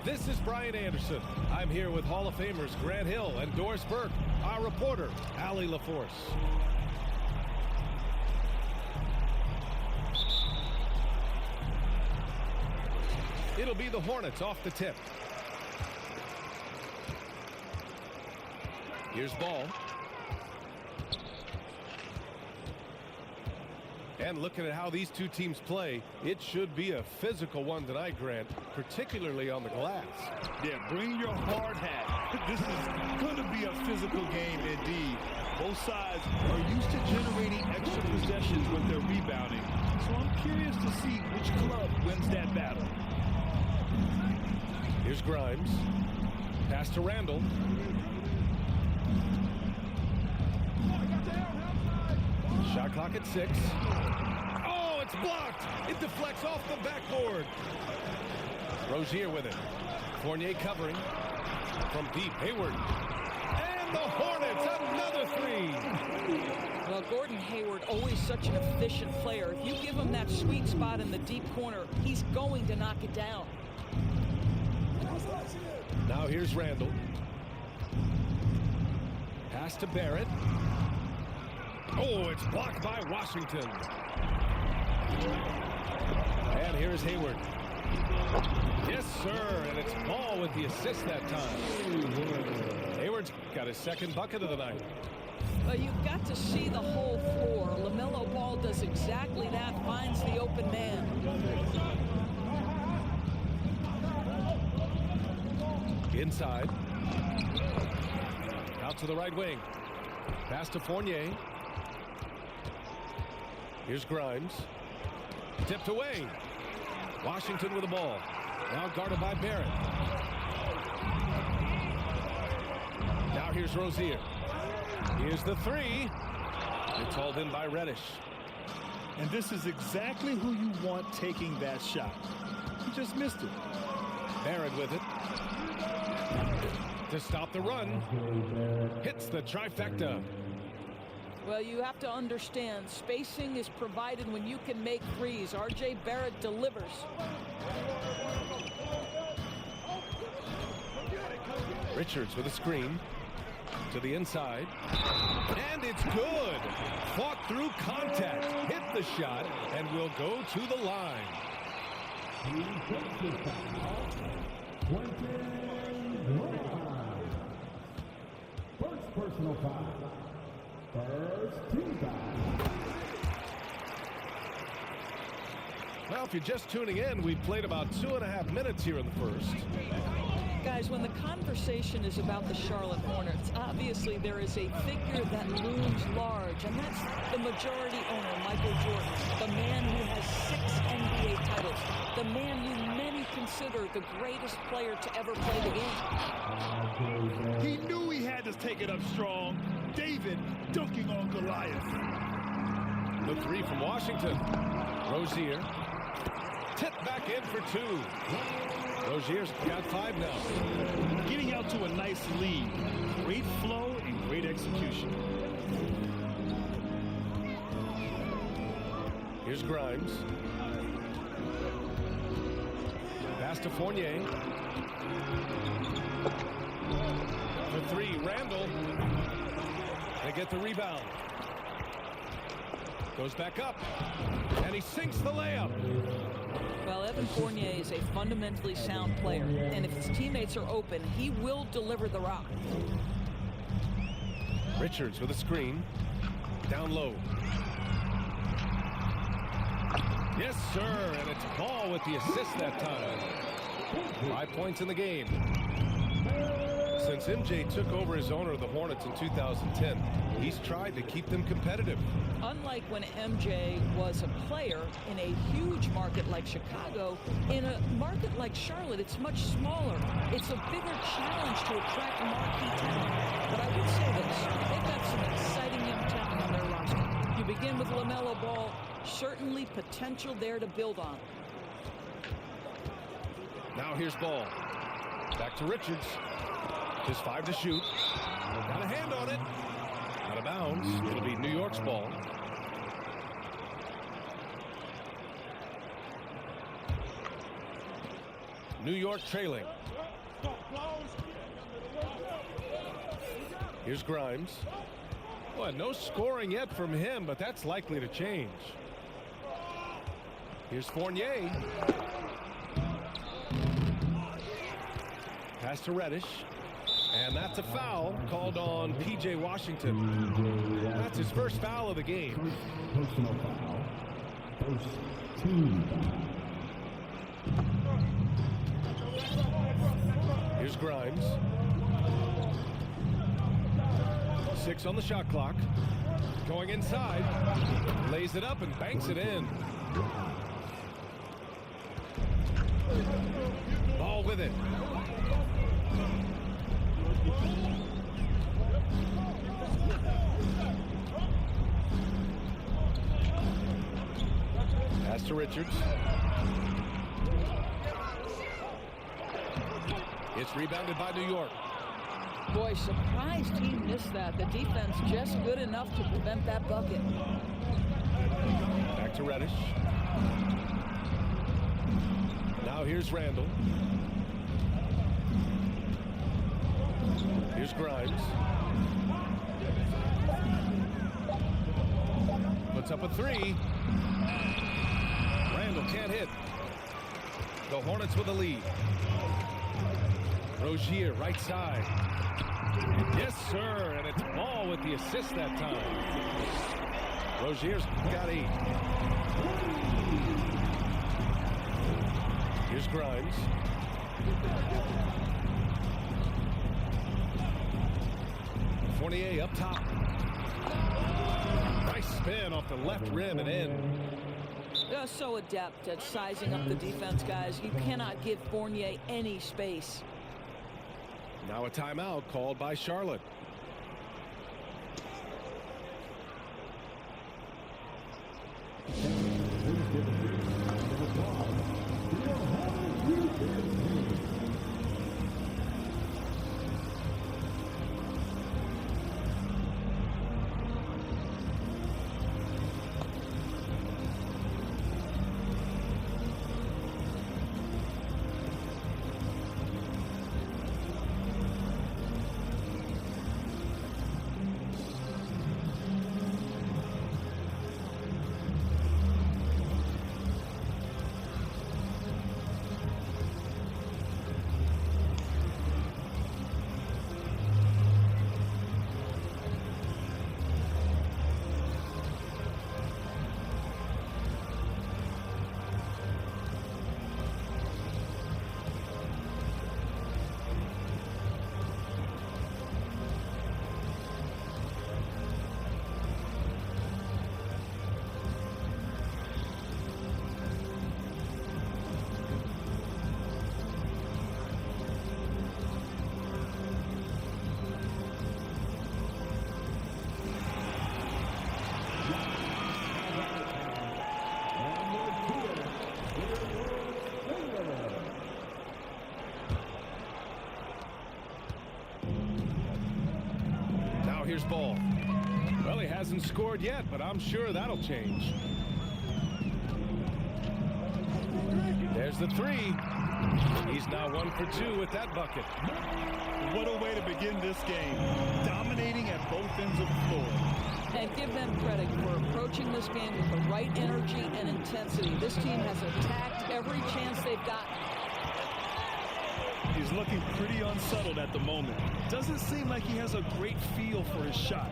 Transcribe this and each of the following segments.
This is Brian Anderson. I'm here with Hall of Famers Grant Hill and Doris Burke, our reporter, Allie LaForce. It'll be the Hornets off the tip. Here's ball. And looking at how these two teams play, it should be a physical one tonight, Grant, particularly on the glass. Yeah, bring your hard hat. This is going to be a physical game indeed. Both sides are used to generating extra possessions when they're rebounding. So I'm curious to see which club wins that battle. Here's Grimes. Pass to Randall. Shot clock at 6. Oh, it's blocked. It deflects off the backboard. Rozier with it. Fournier covering. From deep, Hayward. And the Hornets, another 3. Well, Gordon Hayward, always such an efficient player. If you give him that sweet spot in the deep corner, he's going to knock it down. Now here's Randall. Pass to Barrett. Oh, it's blocked by Washington. And here's Hayward. Yes, sir, and it's Ball with the assist that time. Hayward's got his second bucket of the night. Well, you've got to see the whole floor. LaMelo Ball does exactly that, finds the open man. Inside. Out to the right wing. Pass to Fournier. Here's Grimes. Tipped away. Washington with the ball. Now guarded by Barrett. Now here's Rozier. Here's the 3. It's hauled in by Reddish. And this is exactly who you want taking that shot. He just missed it. Barrett with it. To stop the run. Hits the trifecta. Well, you have to understand, spacing is provided when you can make threes. R.J. Barrett delivers. Richards with a screen. To the inside. And it's good. Fought through contact. Hit the shot. And will go to the line. First personal foul. First team foul. Well, if you're just tuning in, we've played about 2.5 minutes here in the first. Guys, when the conversation is about the Charlotte Hornets, obviously there is a figure that looms large, and that's the majority owner, Michael Jordan, the man who has 6 NBA titles, the man who many consider the greatest player to ever play the game. He knew he had to take it up strong. David dunking on Goliath. The 3 from Washington. Rozier. Tipped back in for 2. Rozier's got 5 now. Getting out to a nice lead. Great flow and great execution. Here's Grimes. Pass to Fournier. For 3, Randall. They get the rebound. Goes back up. And he sinks the layup. Well, Evan Fournier is a fundamentally sound player, and if his teammates are open, he will deliver the rock. Richards with a screen. Down low. Yes, sir, and it's Ball with the assist that time. 5 points in the game. Since MJ took over as owner of the Hornets in 2010, he's tried to keep them competitive. Unlike when MJ was a player in a huge market like Chicago, in a market like Charlotte, it's much smaller. It's a bigger challenge to attract marquee talent. But I would say this, they've got some exciting young talent on their roster. You begin with LaMelo Ball, certainly potential there to build on. Now here's Ball. Back to Richards. Just 5 to shoot. Got a hand on it. Out of bounds. It'll be New York's ball. New York trailing. Here's Grimes. Well, no scoring yet from him, but that's likely to change. Here's Fournier. Pass to Reddish. And that's a foul called on P.J. Washington. That's his first foul of the game. Personal foul. First team foul. Here's Grimes. 6 on the shot clock. Going inside. Lays it up and banks it in. Ball with it. Pass to Richards. It's rebounded by New York. Boy, surprised he missed that. The defense just good enough to prevent that bucket. Back to Reddish. Now here's Randall. Here's Grimes. Puts up a 3. Randall can't hit. The Hornets with the lead. Rozier, right side. Yes, sir, and it's Ball with the assist that time. Rozier's got 8. Here's Grimes. Fournier up top. Nice spin off the left rim and in. They're so adept at sizing up the defense, guys. You cannot give Fournier any space. Now a timeout called by Charlotte. Here's Ball. Well, he hasn't scored yet, but I'm sure that'll change. There's the 3. He's now 1 for 2 with that bucket. What a way to begin this game. Dominating at both ends of the floor. And give them credit for approaching this game with the right energy and intensity. This team has attacked every chance they've gotten. He's looking pretty unsettled at the moment. Doesn't seem like he has a great feel for his shot.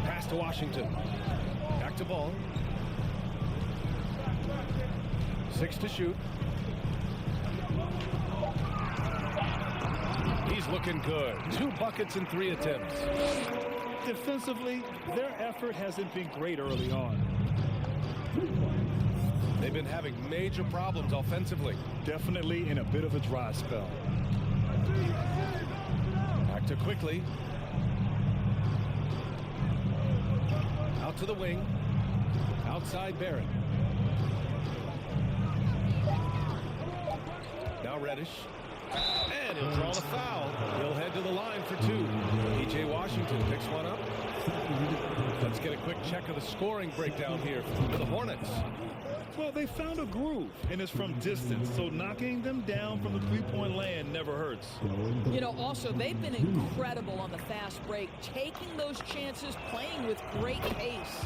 Pass to Washington. Back to Ball. 6 to shoot. He's looking good. 2 buckets in 3 attempts. Defensively, their effort hasn't been great early on. They've been having major problems offensively. Definitely in a bit of a dry spell. Back to quickly. Out to the wing. Outside Barrett. Now Reddish. And he'll draw the foul. He'll head to the line for 2. P.J. Washington picks one up. Let's get a quick check of the scoring breakdown here for the Hornets. Well, they found a groove, and it's from distance, so knocking them down from the three-point land never hurts. You know, also, they've been incredible on the fast break, taking those chances, playing with great pace.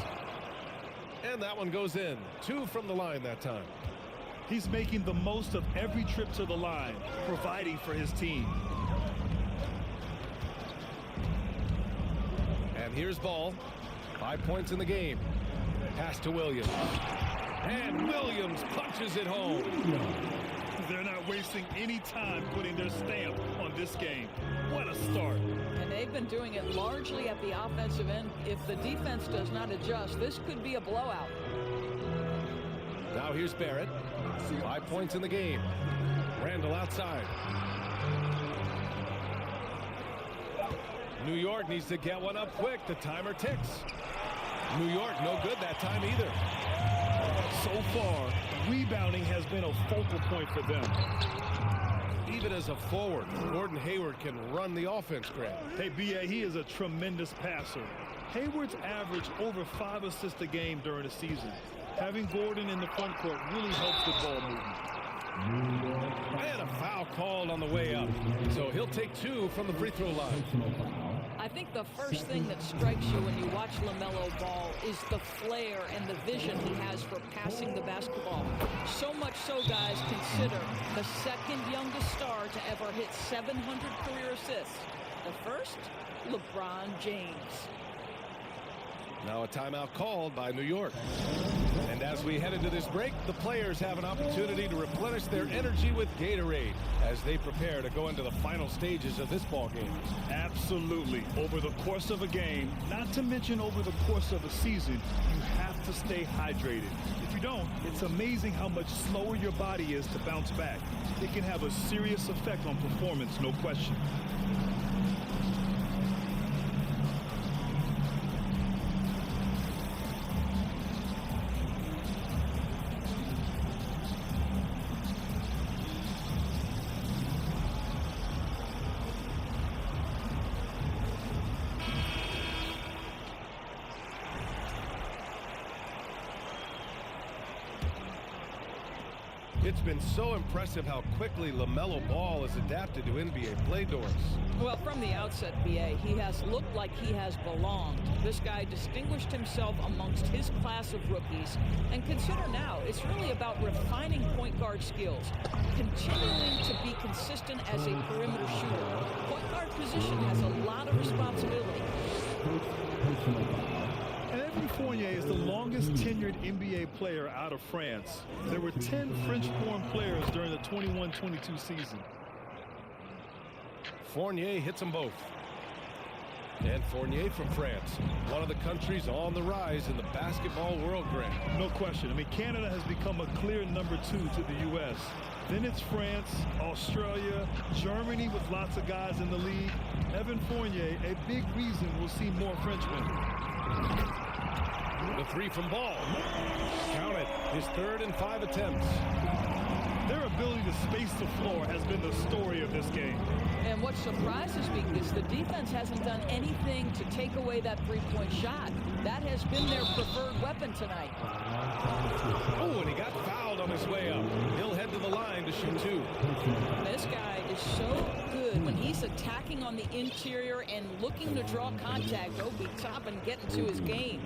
And that one goes in. 2 from the line that time. He's making the most of every trip to the line, providing for his team. And here's Ball. 5 points in the game. Pass to Williams. And Williams punches it home. They're not wasting any time putting their stamp on this game. What a start. And they've been doing it largely at the offensive end. If the defense does not adjust, this could be a blowout. Now here's Barrett. 5 points in the game. Randall outside. New York needs to get one up quick. The timer ticks. New York no good that time either. So far, rebounding has been a focal point for them. Even as a forward, Gordon Hayward can run the offense, Grant. Hey, B.A., he is a tremendous passer. Hayward's averaged over 5 assists a game during the season. Having Gordon in the front court really helps the ball movement. And a foul called on the way up. So he'll take 2 from the free throw line. I think the first thing that strikes you when you watch LaMelo Ball is the flair and the vision he has for passing the basketball. So much so, guys, consider the second youngest star to ever hit 700 career assists. The first, LeBron James. Now a timeout called by New York. And as we head into this break, the players have an opportunity to replenish their energy with Gatorade as they prepare to go into the final stages of this ball game. Absolutely. Over the course of a game, not to mention over the course of a season, you have to stay hydrated. If you don't, it's amazing how much slower your body is to bounce back. It can have a serious effect on performance, no question. It's been so impressive how quickly LaMelo Ball has adapted to NBA play, Doris. Well, from the outset, B.A., he has looked like he has belonged. This guy distinguished himself amongst his class of rookies. And consider now, it's really about refining point guard skills, continuing to be consistent as a perimeter shooter. Point guard position has a lot of responsibility. And Evan Fournier is the longest tenured NBA player out of France. There were 10 French-born players during the 21-22 season. Fournier hits them both. And Fournier from France, one of the countries on the rise in the basketball world, Grant. No question. I mean, Canada has become a clear number 2 to the U.S. Then it's France, Australia, Germany with lots of guys in the league. Evan Fournier, a big reason we'll see more Frenchmen. The 3 from Ball. Count it. His 3rd and 5 attempts. Their ability to space the floor has been the story of this game. And what surprises me is the defense hasn't done anything to take away that three-point shot. That has been their preferred weapon tonight. Oh, and he got fouled on his way up. He'll head to the line to shoot 2. This guy is so good when he's attacking on the interior and looking to draw contact over the top and get into his game.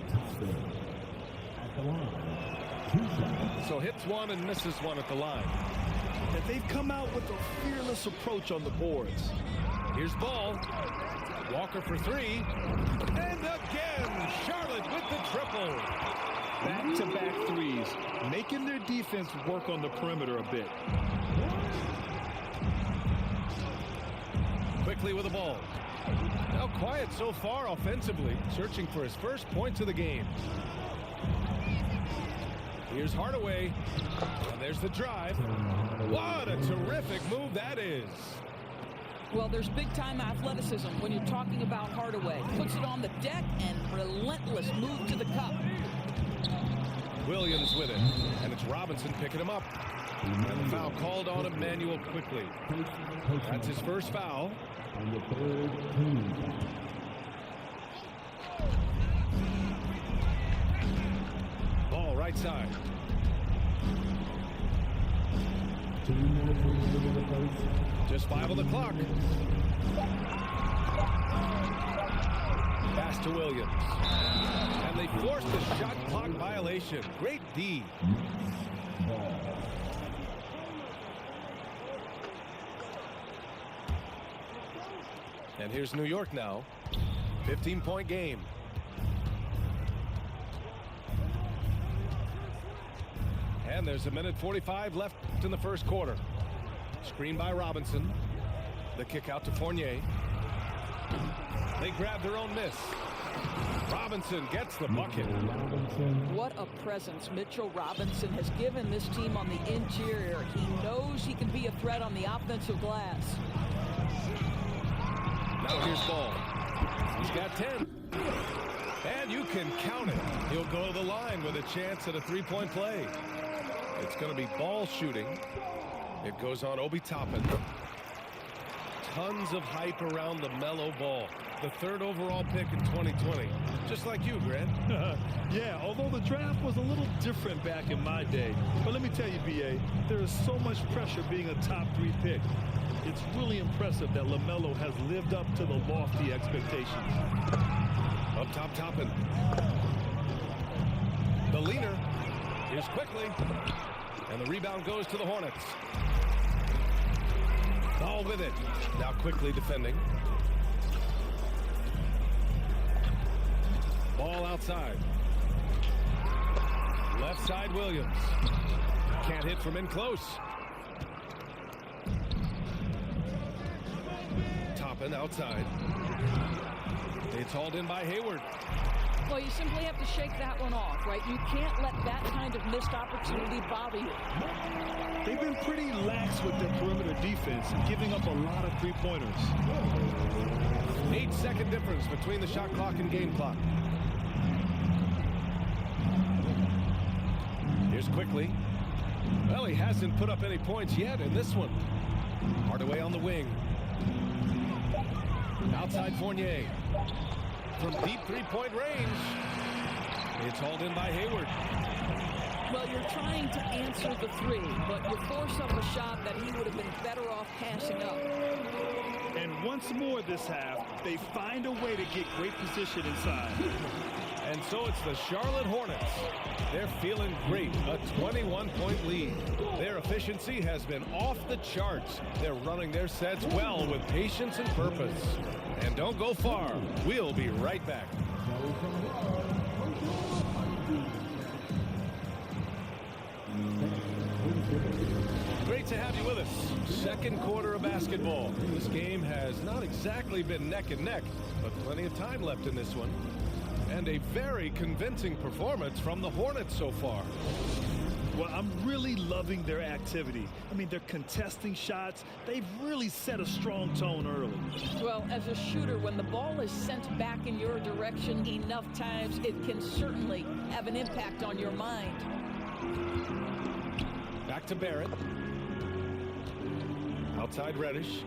So hits 1 and misses 1 at the line. And they've come out with a fearless approach on the boards. Here's Ball. Walker for 3. And again, Charlotte with the triple. Back-to-back threes, making their defense work on the perimeter a bit. quickly with the ball. Now quiet so far offensively, searching for his first points of the game. Here's Hardaway. And there's the drive. What a terrific move that is. Well, there's big-time athleticism when you're talking about Hardaway. Puts it on the deck and relentless move to the cup. Williams with it. And it's Robinson picking him up. And the foul called on Emmanuel quickly. That's his first foul. On the third team. Ball right side. 2 minutes remaining in the first. Just 5 on the clock. Pass to Williams. And they forced the shot clock violation. Great D. Ball. And here's New York now. 15-point game. And there's 1:45 left in the first quarter. Screen by Robinson. The kick out to Fournier. They grab their own miss. Robinson gets the bucket. What a presence Mitchell Robinson has given this team on the interior. He knows he can be a threat on the offensive glass. Now here's Ball. He's got 10. And you can count it. He'll go to the line with a chance at a three-point play. It's going to be Ball shooting. It goes on Obi Toppin. Tons of hype around the MLO Ball. The 3rd overall pick in 2020. Just like you, Grant. Yeah, although the draft was a little different back in my day. But let me tell you, B.A., there is so much pressure being a top 3 pick. It's really impressive that LaMelo has lived up to the lofty expectations. Up top, Toppin. The leaner. Here's quickly. And the rebound goes to the Hornets. All with it. Now quickly defending. Ball outside. Left side, Williams. Can't hit from in close. Toppin outside. It's hauled in by Hayward. Well, you simply have to shake that one off, right? You can't let that kind of missed opportunity bother you. They've been pretty lax with their perimeter defense, giving up a lot of three-pointers. 8-second difference between the shot clock and game clock. Here's quickly. Well, he hasn't put up any points yet in this one. Hardaway on the wing. Outside Fournier. From deep three-point range. It's hauled in by Hayward. Well, you're trying to answer the 3, but you force up a shot that he would have been better off passing up. And once more this half, they find a way to get great position inside. And so it's the Charlotte Hornets. They're feeling great. A 21-point lead. Their efficiency has been off the charts. They're running their sets well with patience and purpose. And don't go far. We'll be right back. Great to have you with us. Second quarter of basketball. This game has not exactly been neck and neck, but plenty of time left in this one. And a very convincing performance from the Hornets so far. Well, I'm really loving their activity. I mean, they're contesting shots. They've really set a strong tone early. Well, as a shooter, when the ball is sent back in your direction enough times, it can certainly have an impact on your mind. Back to Barrett. Outside Reddish.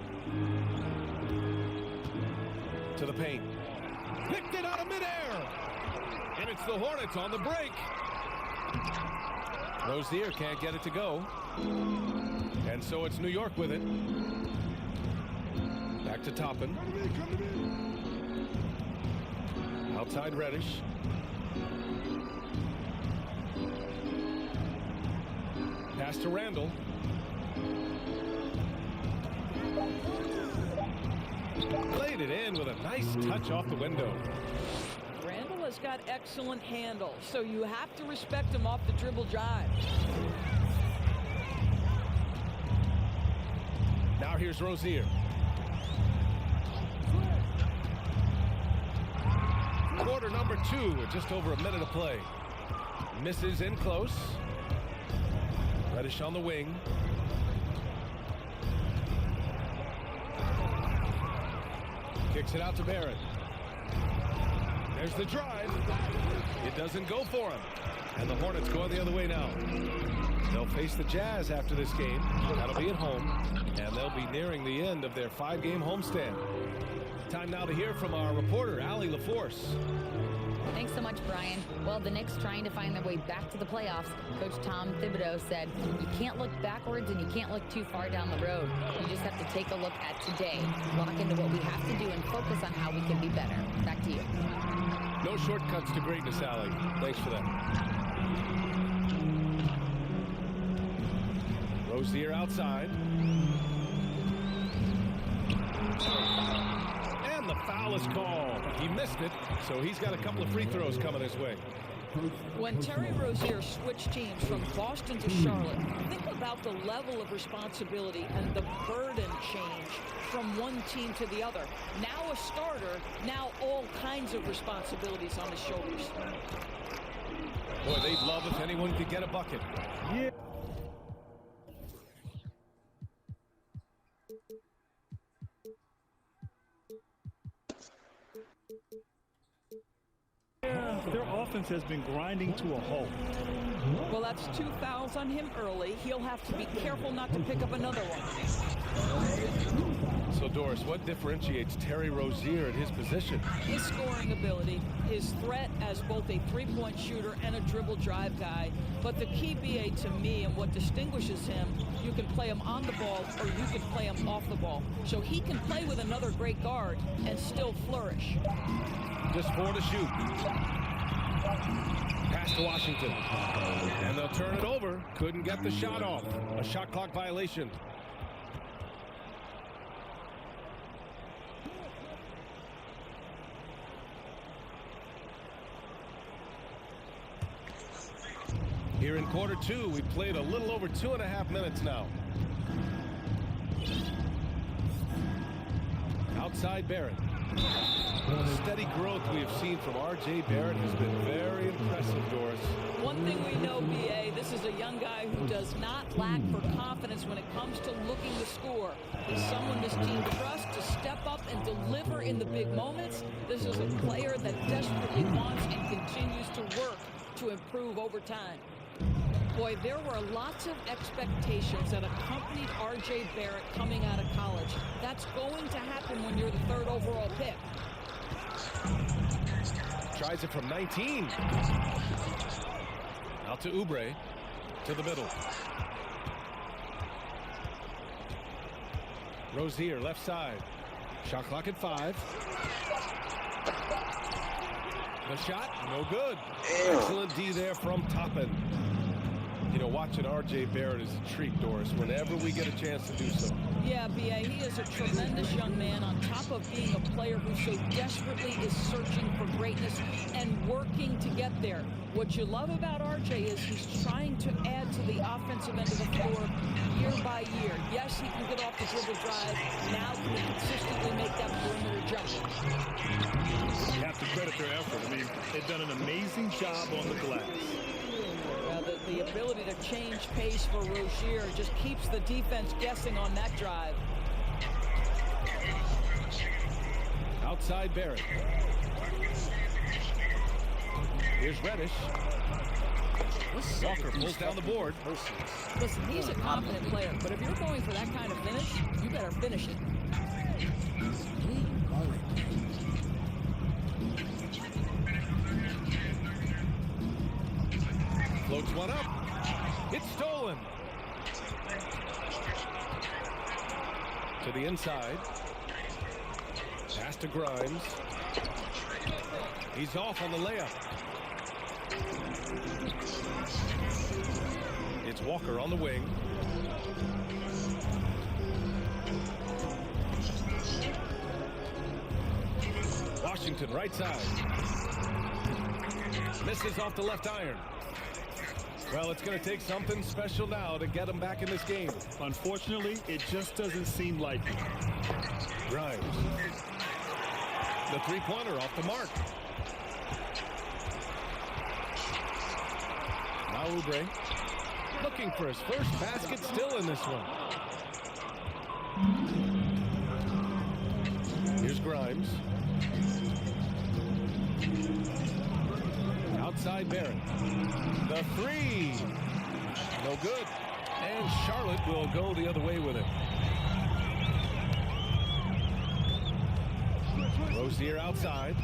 To the paint. Picked it out of midair. And it's the Hornets on the break. Rozier can't get it to go. And so it's New York with it. Back to Toppin. Outside Reddish. Pass to Randall. Played it in with a nice touch off the window. Randall has got excellent handle, so you have to respect him off the dribble drive. Now here's Rozier. Quarter number 2 with just over a minute of play. Misses in close. Reddish on the wing. Kicks it out to Barrett. There's the drive. It doesn't go for him. And the Hornets going the other way now. They'll face the Jazz after this game. That'll be at home. And they'll be nearing the end of their 5-game homestand. Time now to hear from our reporter, Allie LaForce. Thanks so much, Brian. Well, the Knicks trying to find their way back to the playoffs. Coach Tom Thibodeau said, you can't look backwards and you can't look too far down the road. You just have to take a look at today, lock into what we have to do, and focus on how we can be better. Back to you. No shortcuts to greatness, Allie. Thanks for that. Rozier outside. And the foul is called. He missed it, so he's got a couple of free throws coming his way. When Terry Rozier switched teams from Boston to Charlotte, think about the level of responsibility and the burden change from one team to the other. Now a starter, now all kinds of responsibilities on his shoulders. Boy, they'd love if anyone could get a bucket. Yeah. Their offense has been grinding to a halt. Well, that's 2 fouls on him early. He'll have to be careful not to pick up another one. So, Doris, what differentiates Terry Rozier at his position? His scoring ability, his threat as both a three-point shooter and a dribble drive guy. But the key, BA, to me, and what distinguishes him, you can play him on the ball or you can play him off the ball. So he can play with another great guard and still flourish. Just 4 to shoot. Pass to Washington. And they'll turn it over. Couldn't get the shot off. A shot clock violation. Here in quarter 2, we played a little over 2.5 minutes now. Outside Barrett. The steady growth we have seen from R.J. Barrett has been very impressive, Doris. One thing we know, BA, this is a young guy who does not lack for confidence when it comes to looking to score. He's someone this team trusts to step up and deliver in the big moments. This is a player that desperately wants and continues to work to improve over time. Boy, there were lots of expectations that accompanied R.J. Barrett coming out of college. That's going to happen when you're the 3rd overall pick. Tries it from 19. Out to Oubre. To the middle. Rozier, left side. Shot clock at 5. The shot, no good. Excellent D there from Toppin. You know, watching R.J. Barrett is a treat, Doris, whenever we get a chance to do so. Yeah, B.A., he is a tremendous young man on top of being a player who so desperately is searching for greatness and working to get there. What you love about R.J. is he's trying to add to the offensive end of the floor year by year. Yes, he can get off the dribble drive. Now he can consistently make that perimeter jump. You have to credit their effort. I mean, they've done an amazing job on the glass. The ability to change pace for Rozier just keeps the defense guessing on that drive. Outside Barrett. Here's Reddish. Walker pulls down the board. Listen, he's a confident player, but if you're going for that kind of finish, you better finish it. Floats one up. It's stolen. To the inside. Pass to Grimes. He's off on the layup. It's Walker on the wing. Washington right side. Misses off the left iron. Well, it's going to take something special now to get them back in this game. Unfortunately, it just doesn't seem like it. Grimes. The three-pointer off the mark. Oubre looking for his first basket, still in this one. Here's Grimes. Outside Barrett. The three. No good. And Charlotte will go the other way with it. Rozier outside.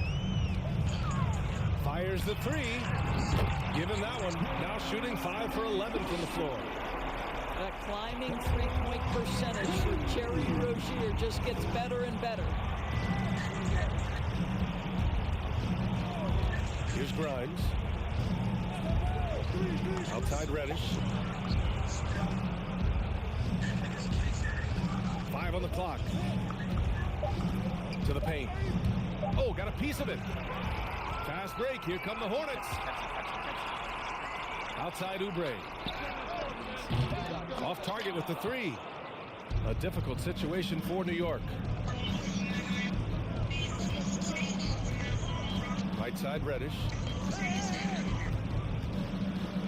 Fires the three. Give him that one. Now shooting 5 for 11 from the floor. A climbing three-point percentage for Terry Rozier just gets better and better. Here's Grimes. Outside Reddish. 5 on the clock. To the paint. Oh, got a piece of it. Fast break. Here come the Hornets. Outside Oubre. Off target with the three. A difficult situation for New York. Right side Reddish.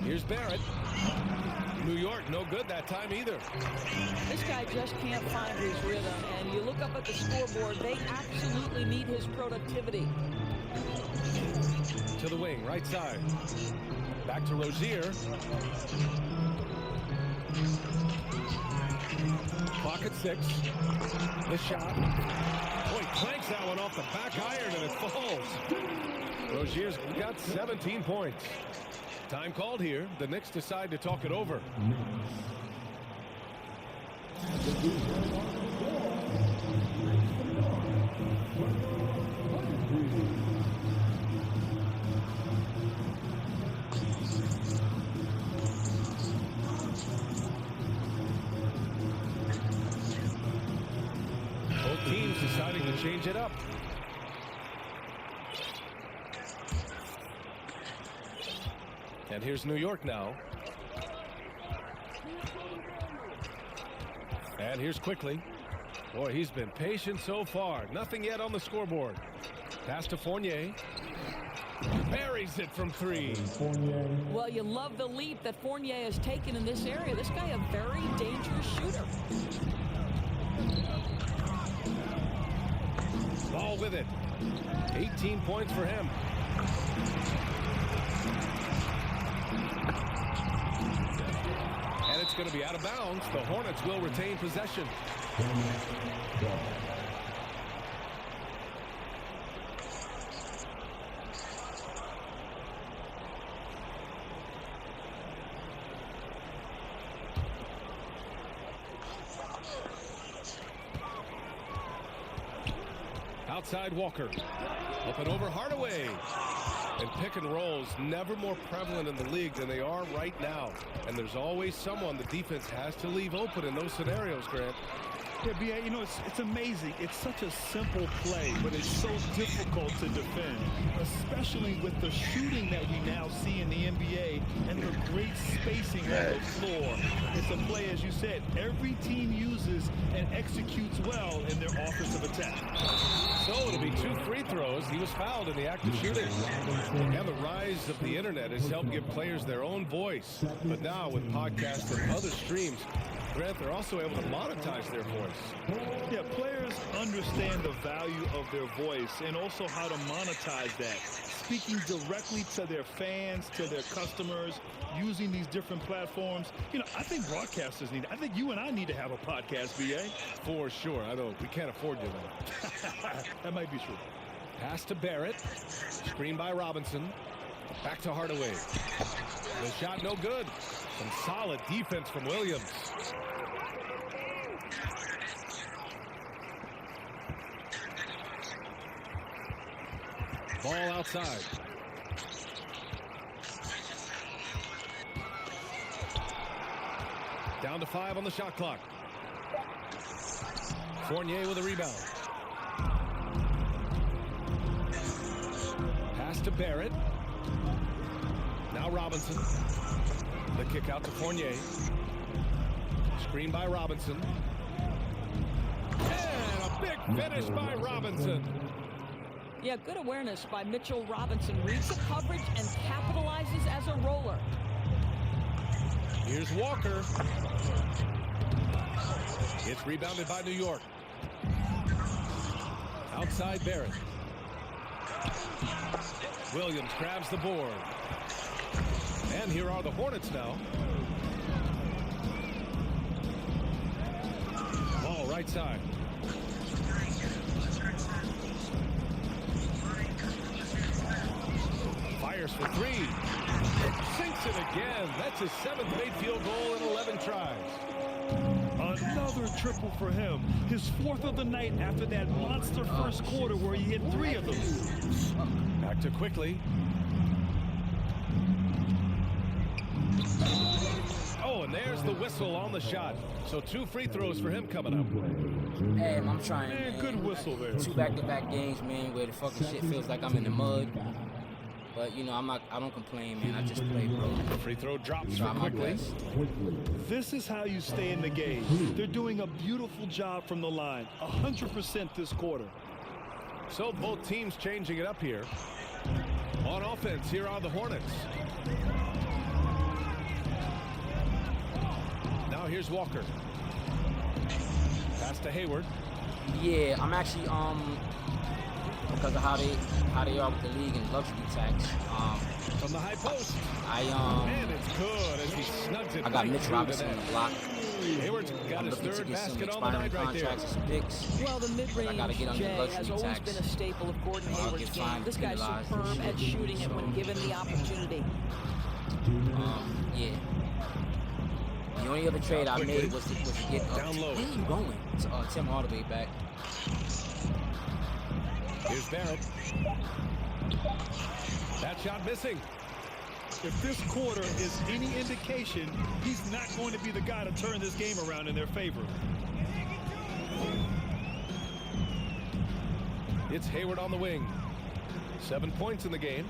Here's Barrett. New York, no good that time either. This guy just can't find his rhythm, and you look up at the scoreboard, they absolutely need his productivity. To the wing, right side. Back to Rozier. Clock at 6. The shot. Boy, clanks that one off the back iron and it falls. Rozier's got 17 points. Time called here. The Knicks decide to talk it over. Both teams deciding to change it up. And here's New York now. And here's Quickly. Boy, he's been patient so far. Nothing yet on the scoreboard. Pass to Fournier. Buries it from 3. Well, you love the leap that Fournier has taken in this area. This guy a very dangerous shooter. Ball with it. 18 points for him. And it's going to be out of bounds. The Hornets will retain possession. Outside Walker. Up and over Hardaway. And pick and rolls never more prevalent in the league than they are right now. And there's always someone the defense has to leave open in those scenarios, Grant. Yeah, B.A., you know, it's amazing. It's such a simple play, but it's so difficult to defend, especially with the shooting that we now see in the NBA and the great spacing on the floor. It's a play, as you said, every team uses and executes well in their offensive attack. So it'll be 2 free throws. He was fouled in the act of shooting. And the rise of the internet has helped give players their own voice. But now with podcasts and other streams, Grant, they're also able to monetize their voice. Yeah, players understand the value of their voice and also how to monetize that. Speaking directly to their fans, to their customers, using these different platforms. You know, I think broadcasters need, I think you and I need to have a podcast, B.A. For sure. I know we can't afford to, though. That might be true. Pass to Barrett. Screen by Robinson. Back to Hardaway. The shot no good. Some solid defense from Williams. Ball outside. Down to 5 on the shot clock. Fournier with a rebound. Pass to Barrett. Now Robinson. The kick out to Fournier. Screen by Robinson. And a big finish by Robinson. Yeah, good awareness by Mitchell Robinson. Reads the coverage and capitalizes as a roller. Here's Walker. It's rebounded by New York. Outside Barrett. Williams grabs the board. And here are the Hornets now. Ball right side. Fires for three. Sinks it again. That's his 7th made field goal in 11 tries. Another triple for him. His 4th of the night after that monster first quarter where he hit 3 of them. Back to quickly. Oh, and there's the whistle on the shot. So 2 free throws for him coming up. Hey, I'm trying. Man, good whistle there. 2 back-to-back games, man, where the fucking shit feels like I'm in the mud. But you know, I don't complain, man. I just play, bro. Free throw drops Try for my quickly. best. This is how you stay in the game. They're doing a beautiful job from the line. 100% this quarter. So both teams changing it up here. On offense, here are the Hornets. Now here's Walker. Pass to Hayward. Yeah, I'm actually because of how they are with the league and luxury tax. From the high post. And it's good as he snugs it. I got right Mitch through Robinson the on net. the block. Hayward's got I'm his looking to third get some basket on the expiring night right there. contracts and some picks. Well, the I gotta get mid-range, under the Jay, luxury has always tax. been a staple of Gordon I'll Hayward's get game. fined, This guy's penalized, superb at shooting it when so- given the opportunity. Yeah. The only other trade I made was to get Down low. Where are you going? Tim Hardaway back. Here's Barrett. That shot missing. If this quarter is any indication, he's not going to be the guy to turn this game around in their favor. It's Hayward on the wing. 7 points in the game.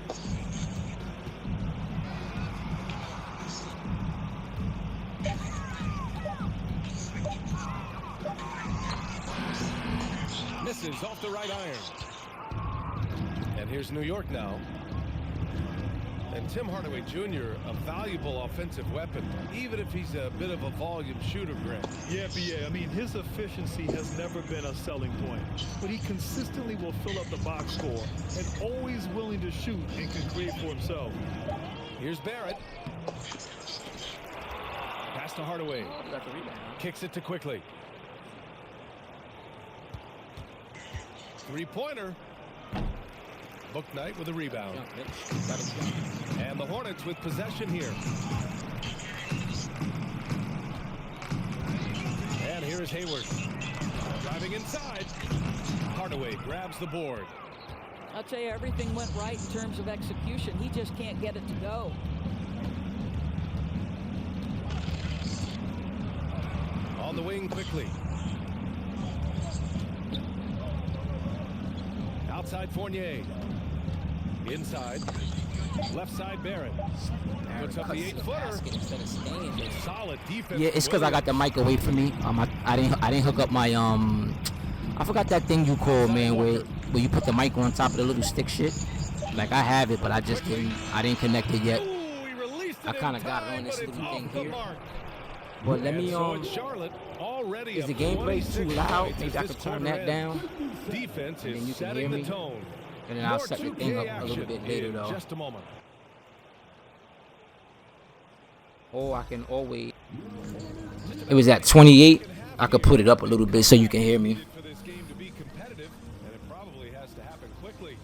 Misses off the right iron. And here's New York now. And Tim Hardaway Jr., a valuable offensive weapon, even if he's a bit of a volume shooter, Grant. Yeah, I mean, his efficiency has never been a selling point, but he consistently will fill up the box score and always willing to shoot and can create for himself. Here's Barrett. Pass to Hardaway. Oh, got the rebound. Kicks it to quickly. Three-pointer. Book Knight with a rebound. Jump, bitch. Gotta jump. And the Hornets with possession here. And here is Hayward. Driving inside. Hardaway grabs the board. I'll tell you, everything went right in terms of execution. He just can't get it to go. On the wing quickly. Outside Fournier. Inside. Left side Barrett. Puts up the 8-footer. Solid defense. Yeah, it's because I got the mic away from me. I didn't hook up my I forgot that thing you call, man, where you put the mic on top of the little stick shit. Like I have it, but I didn't connect it yet. I kind of got it on this little thing here. But let me is the gameplay too loud? Maybe I could turn that down. Defense And then you is can hear setting the me. tone. And then I'll set the thing up a little bit later, in though. just a moment. Or I can always. It was at 28. I could put it up a little bit so you can hear me. For this game to be competitive, and it probably has to happen quickly.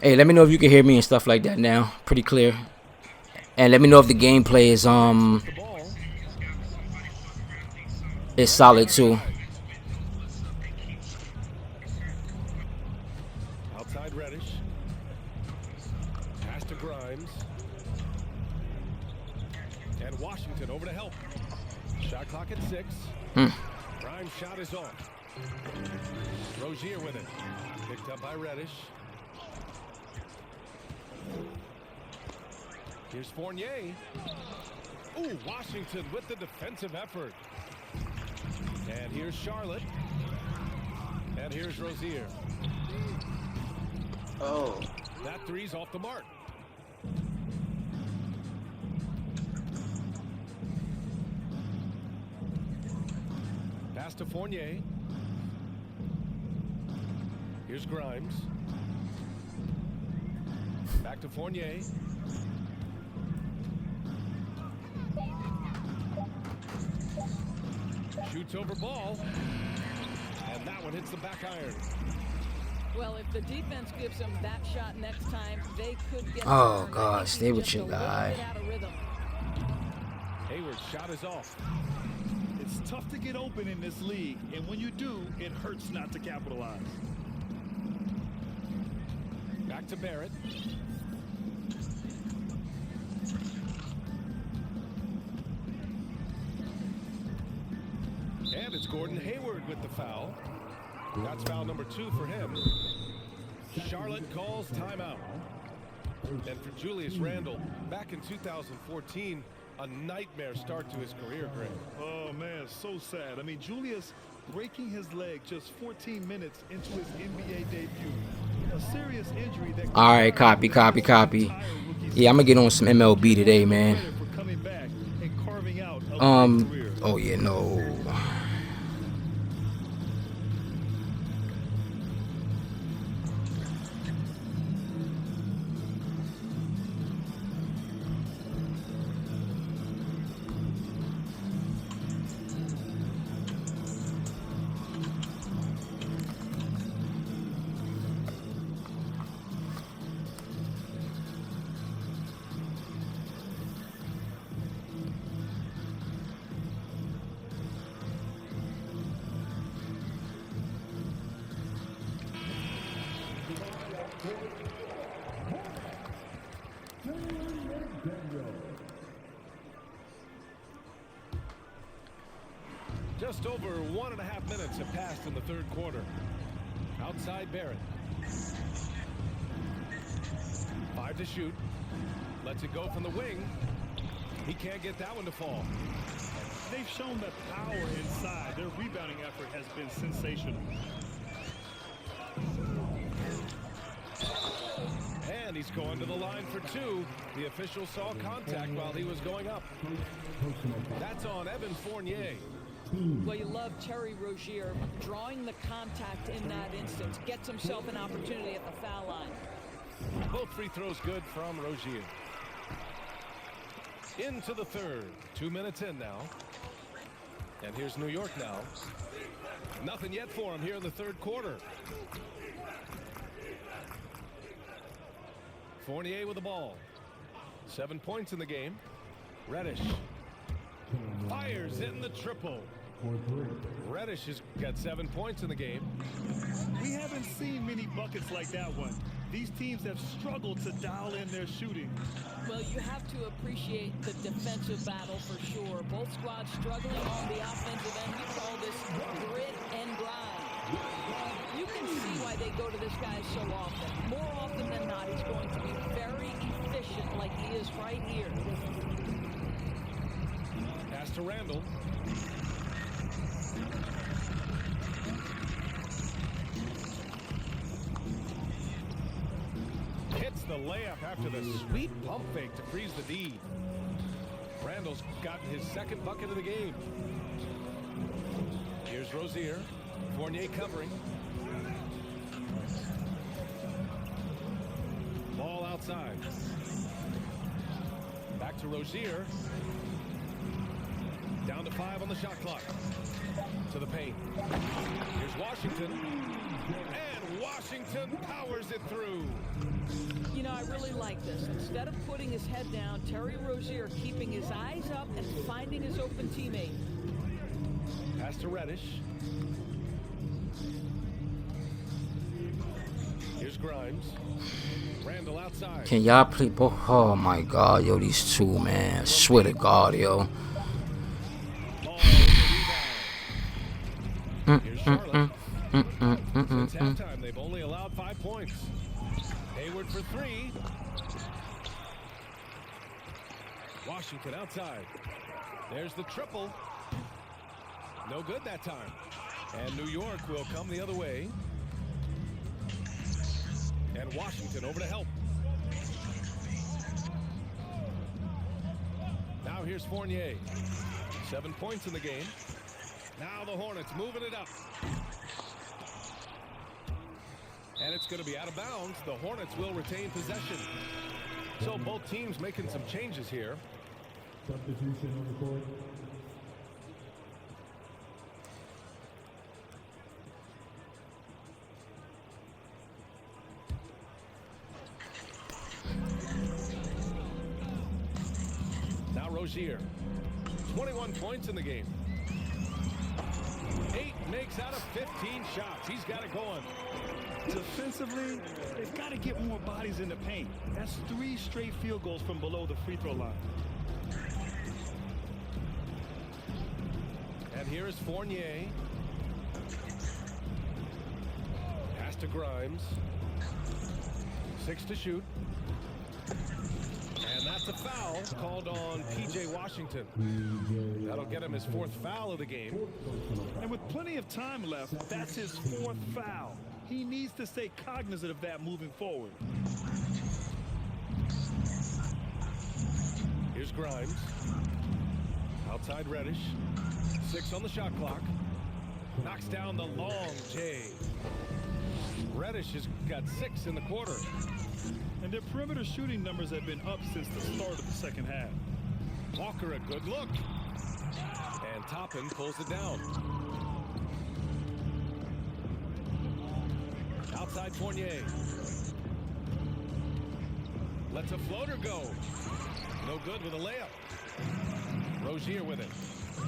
Hey, let me know if you can hear me and stuff like that now. Pretty clear. And let me know if the gameplay is The ball. is solid too. Outside Reddish. Pass to Grimes. And Washington over to help. Shot clock at 6. Grimes' shot is off. Rozier with it. Picked up by Reddish. Here's Fournier. Ooh, Washington with the defensive effort. And here's Charlotte. And here's Rozier. Oh. That three's off the mark. Pass to Fournier. Here's Grimes. Back to Fournier. Shoots over ball. And that one hits the back iron. Well, if the defense gives them that shot next time, they could get. Oh, God, stay with your guy. Hayward's shot is off. It's tough to get open in this league, and when you do, it hurts not to capitalize. Back to Barrett. And it's Gordon Hayward with the foul. That's foul number 2 for him. Charlotte calls timeout. And for Julius Randle, back in 2014, a nightmare start to his career, Greg. Oh, man, so sad. I mean, Julius breaking his leg just 14 minutes into his NBA debut. A serious injury that... All right, copy. Yeah, I'm going to get on some MLB today, man. Oh, yeah, no. Just over 1.5 minutes have passed in the third quarter. Outside Barrett. 5 to shoot. Lets it go from the wing. He can't get that one to fall. They've shown that power inside. Their rebounding effort has been sensational. And he's going to the line for 2. The official saw contact while he was going up. That's on Evan Fournier. Well, you love Terry Rozier drawing the contact in that instance. Gets himself an opportunity at the foul line. Both free throws good from Rozier. Into the third. 2 minutes in now. And here's New York now. Nothing yet for him here in the third quarter. Fournier with the ball. 7 points in the game. Reddish fires in the triple. Reddish has got 7 points in the game. We haven't seen many buckets like that one. These teams have struggled to dial in their shooting. Well, you have to appreciate the defensive battle for sure. Both squads struggling on the offensive end. We call this grit and grind. You can see why they go to this guy so often. More often than not, he's going to be very efficient like he is right here. Pass to Randle. Hits the layup after the sweet pump fake to freeze the D. Randle's gotten his second bucket of the game. Here's Rozier. Fournier covering. Ball outside. Back to Rozier. Down to 5 on the shot clock. To the paint. Here's Washington. And Washington powers it through. You know, I really like this. Instead of putting his head down, Terry Rozier keeping his eyes up and finding his open teammate. Pass to Reddish. Here's Grimes. Randle outside. Can y'all please? Oh my God, yo, these two, man. Swear to God, yo. Here's Charlotte. Since halftime, they've only allowed 5 points. Hayward for 3. Washington outside. There's the triple. No good that time. And New York will come the other way. And Washington over to help. Now here's Fournier. 7 points in the game. Now the Hornets moving it up. And it's going to be out of bounds. The Hornets will retain possession. So both teams making some changes here. Substitution on the court. Now Rozier. 21 points in the game. 8 makes out of 15 shots. He's got it going. Defensively, they've got to get more bodies in the paint. That's 3 straight field goals from below the free throw line. And here is Fournier. Pass to Grimes. 6 to shoot. And that's a foul called on P.J. Washington. That'll get him his 4th foul of the game. And with plenty of time left, that's his 4th foul. He needs to stay cognizant of that moving forward. Here's Grimes. Outside Reddish. 6 on the shot clock. Knocks down the long J. Reddish has got 6 in the quarter. And their perimeter shooting numbers have been up since the start of the second half. Walker a good look. And Toppin pulls it down. Outside Fournier. Lets a floater go. No good with a layup. Rozier with it.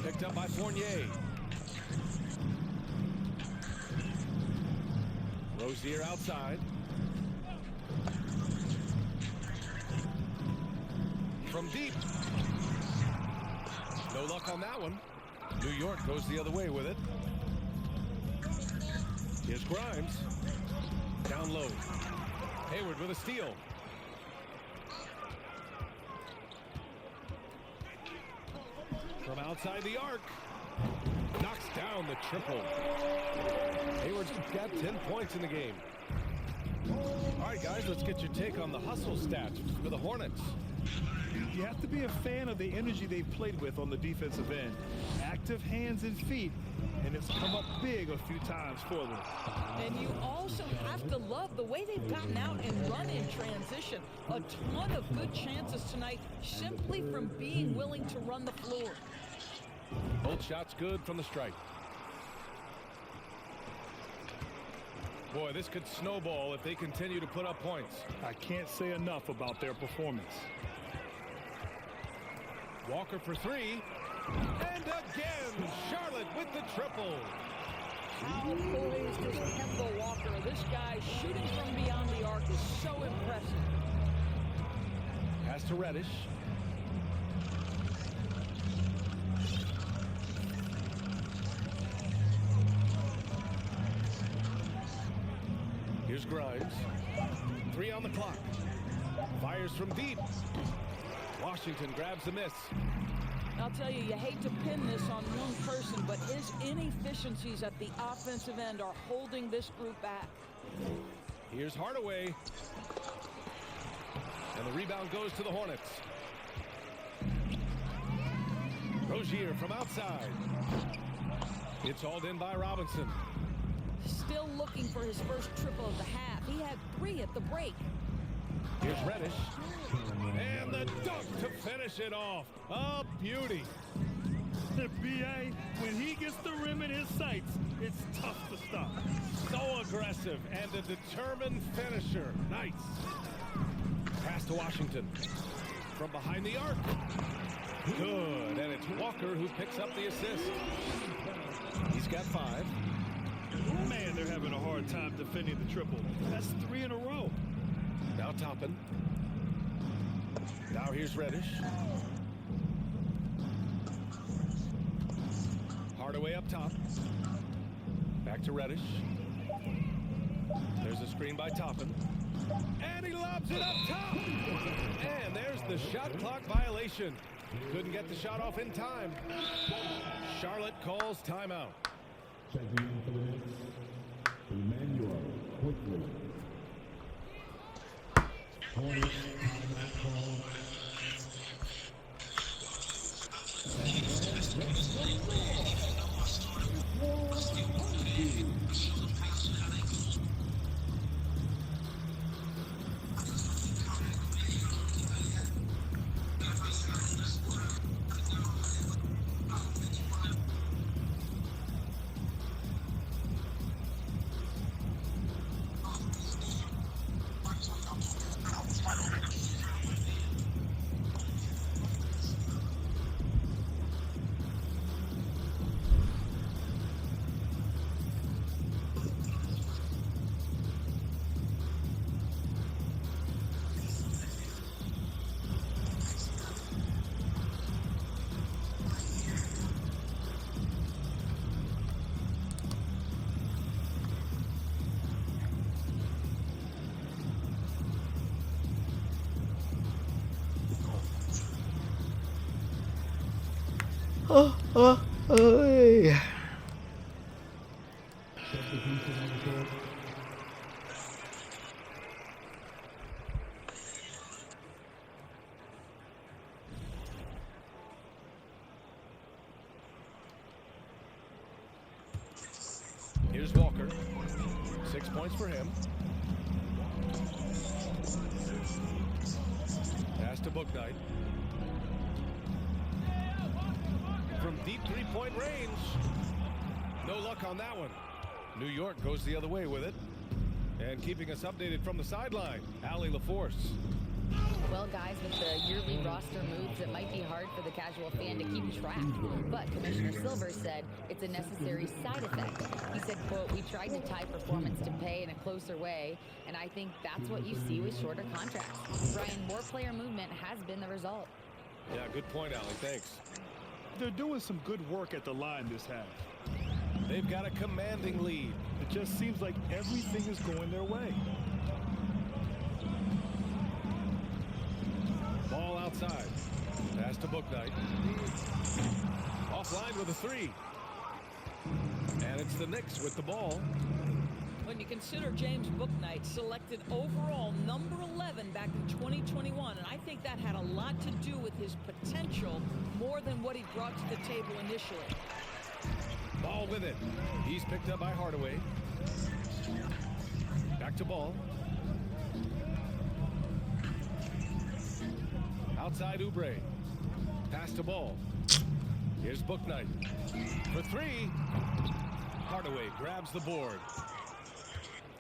Picked up by Fournier. Rozier outside. From deep. No luck on that one. New York goes the other way with it. Here's Grimes. Down low. Hayward with a steal. From outside the arc. Knocks down the triple. Hayward's got 10 points in the game. All right, guys, let's get your take on the hustle stats for the Hornets. You have to be a fan of the energy they've played with on the defensive end. Active hands and feet, and it's come up big a few times for them. And you also have to love the way they've gotten out and run in transition. A ton of good chances tonight simply from being willing to run the floor. Both shots good from the stripe. Boy, this could snowball if they continue to put up points. I can't say enough about their performance. Walker for 3. And again, Charlotte with the triple. How poised is Kemba Walker? This guy shooting from beyond the arc is so impressive. Pass to Reddish. Here's Grimes. 3 on the clock. Fires from deep. Washington grabs the miss. I'll tell you, you hate to pin this on one person, but his inefficiencies at the offensive end are holding this group back. Here's Hardaway. And the rebound goes to the Hornets. Rozier from outside. It's hauled in by Robinson. Still looking for his first triple of the half. He had 3 at the break. Here's Reddish. And the dunk to finish it off. A beauty. The BA, when he gets the rim in his sights, it's tough to stop. So aggressive and a determined finisher. Nice. Pass to Washington. From behind the arc. Good. And it's Walker who picks up the assist. He's got 5. Man, they're having a hard time defending the triple. That's 3 in a row. Now Toppin. Now here's Reddish. Hardaway up top. Back to Reddish. There's a screen by Toppin. And he lobs it up top. And there's the shot clock violation. Couldn't get the shot off in time. Charlotte calls timeout. Checking in for the Knicks. Emmanuel quickly. Hornets timeout call. Here's Walker. 6 points for him. Pass to Booknight. From deep three-point range. No luck on that one. New York goes the other way with it. And keeping us updated from the sideline, Allie LaForce. Well, guys, with the yearly roster moves, it might be hard for the casual fan to keep track. But Commissioner Silver said it's a necessary side effect. He said, quote, "We tried to tie performance to pay in a closer way, and I think that's what you see with shorter contracts." Brian, more player movement has been the result. Yeah, good point, Allie. Thanks. They're doing some good work at the line this half. They've got a commanding lead. It just seems like everything is going their way. Ball outside. Pass to Booknight. Offline with a three. And it's the Knicks with the ball. When you consider James Bouknight selected overall number 11 back in 2021, and I think that had a lot to do with his potential more than what he brought to the table initially. Ball with it. He's picked up by Hardaway. Back to Ball. Outside Oubre. Pass to Ball. Here's Bouknight. For three. Hardaway grabs the board.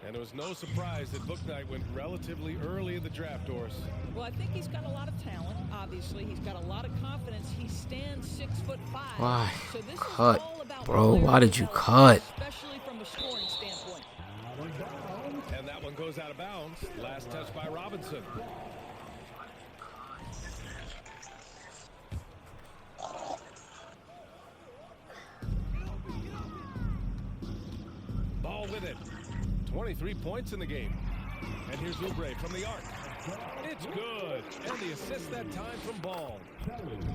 And it was no surprise that Bouknight went relatively early in the draft, Doris. Well, I think he's got a lot of talent. Obviously, he's got a lot of confidence. He stands 6'5". Why? So this Cut, is all about bro. player Why did you development, cut? especially from a scoring standpoint. And that one goes out of bounds. Last touch by Robinson. Ball with it. 23 points in the game. And here's Oubre from the arc. It's good. And the assist that time from Ball.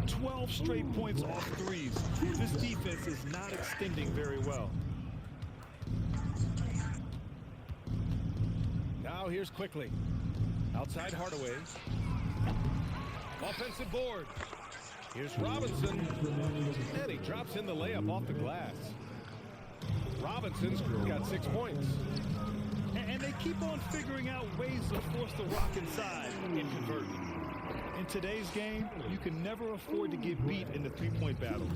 12 straight points off threes. This defense is not extending very well. Now here's Quickly. Outside Hardaway. Offensive board. Here's Robinson. And he drops in the layup off the glass. Robinson's got 6 points. And they keep on figuring out ways to force the rock inside and convert. In today's game, you can never afford to get beat in the three-point battle.